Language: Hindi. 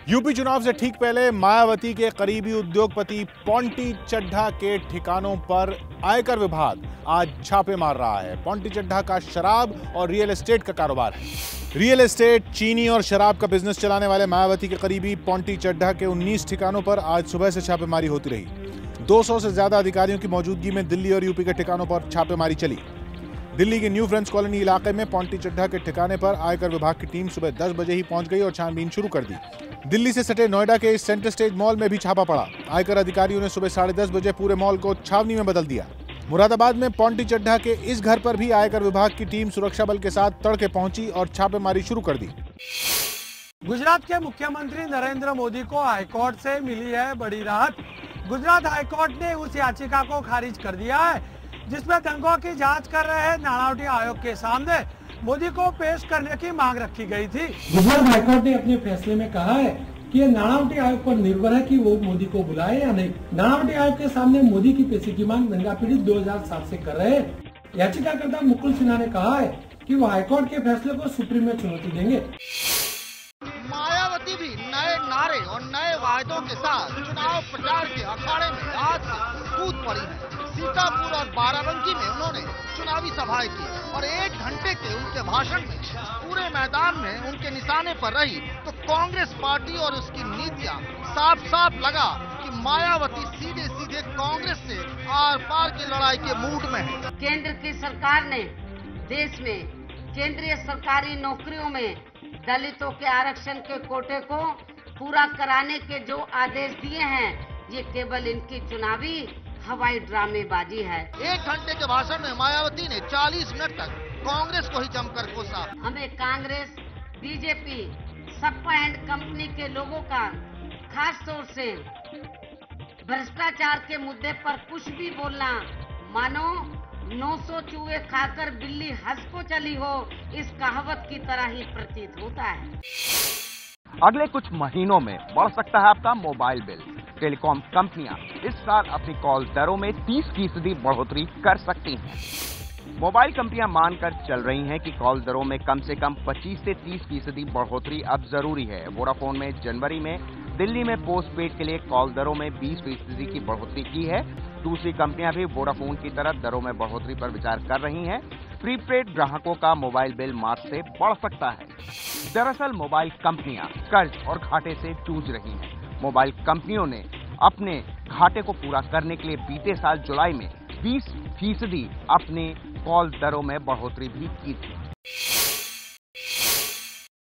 यूपी चुनाव से ठीक पहले मायावती के करीबी उद्योगपति पोंटी चड्ढा के ठिकानों पर आयकर विभाग आज छापे मार रहा है। पोंटी चड्ढा का शराब और रियल एस्टेट का कारोबार है। रियल एस्टेट, चीनी और शराब का बिजनेस चलाने वाले मायावती के करीबी पोंटी चड्ढा के 19 ठिकानों पर आज सुबह से छापेमारी होती रही। 200 से ज्यादा अधिकारियों की मौजूदगी में दिल्ली और यूपी के ठिकानों पर छापेमारी चली। दिल्ली के न्यू फ्रेंड्स कॉलोनी इलाके में पोंटी चड्ढा के ठिकाने पर आयकर विभाग की टीम सुबह 10 बजे ही पहुंच गई और छानबीन शुरू कर दी। दिल्ली से सटे नोएडा के इस सेंटर स्टेज मॉल में भी छापा पड़ा। आयकर अधिकारियों ने सुबह 10:30 बजे पूरे मॉल को छावनी में बदल दिया। मुरादाबाद में पोंटी चड्ढा के इस घर पर भी आयकर विभाग की टीम सुरक्षा बल के साथ तड़के पहुंची और छापेमारी शुरू कर दी। गुजरात के मुख्यमंत्री नरेंद्र मोदी को हाईकोर्ट से मिली है बड़ी राहत। गुजरात हाईकोर्ट ने उस याचिका को खारिज कर दिया है जिसमें दंगों की जांच कर रहे नाणावटी आयोग के सामने मोदी को पेश करने की मांग रखी गई थी। गुजरात हाईकोर्ट ने अपने फैसले में कहा है कि ये नाणावटी आयोग पर निर्भर है कि वो मोदी को बुलाए या नहीं। नाणावटी आयोग के सामने मोदी की पेशी की मांग दंगा पीड़ित 2007 से कर रहे हैं। याचिकाकर्ता मुकुल सिन्हा ने कहा है कि वो हाईकोर्ट के फैसले को सुप्रीम में चुनौती देंगे। मायावती भी नए नारे और नए वायदों के साथ चुनाव प्रचार के अखाड़े में आज से कूद पड़ी है। सीतापुर और बाराबंकी में उन्होंने चुनावी सभाएं की और 1 घंटे के उनके भाषण में पूरे मैदान में उनके निशाने पर रही तो कांग्रेस पार्टी और उसकी नीतियां साफ साफ लगा कि मायावती सीधे सीधे कांग्रेस से आर पार की लड़ाई के मूड में है। केंद्र की सरकार ने देश में केंद्रीय सरकारी नौकरियों में दलितों के आरक्षण के कोटे को पूरा कराने के जो आदेश दिए हैं, ये केवल इनकी चुनावी हवाई ड्रामेबाजी है। 1 घंटे के भाषण में मायावती ने 40 मिनट तक कांग्रेस को ही जमकर कोसा। हमें Congress, BJP, spa and company के लोगों का खास तौर से भ्रष्टाचार के मुद्दे पर कुछ भी बोलना मानो 900 चूहे खाकर बिल्ली हंस को चली हो, इस कहावत की तरह ही प्रतीत होता है। अगले कुछ महीनों में बढ़ सकता है आपका मोबाइल बिल। टेलीकॉम कंपनियां इस साल अपनी कॉल दरों में 30% बढ़ोतरी कर सकती हैं। मोबाइल कंपनियां मानकर चल रही हैं कि कॉल दरों में कम से कम 25 से 30% बढ़ोतरी अब जरूरी है। वोडाफोन में जनवरी में दिल्ली में पोस्टपेड के लिए कॉल दरों में 20% की बढ़ोतरी की है। दूसरी कंपनियां भी वोडाफोन की तरह दरों में बढ़ोतरी पर विचार कर रही हैं। प्रीपेड ग्राहकों का मोबाइल बिल मार्च से बढ़ सकता है। दरअसल मोबाइल कंपनियां कर्ज और घाटे से जूझ रही हैं। मोबाइल कंपनियों ने अपने घाटे को पूरा करने के लिए बीते साल जुलाई में 20% अपने कॉल दरों में बढ़ोतरी भी की थी।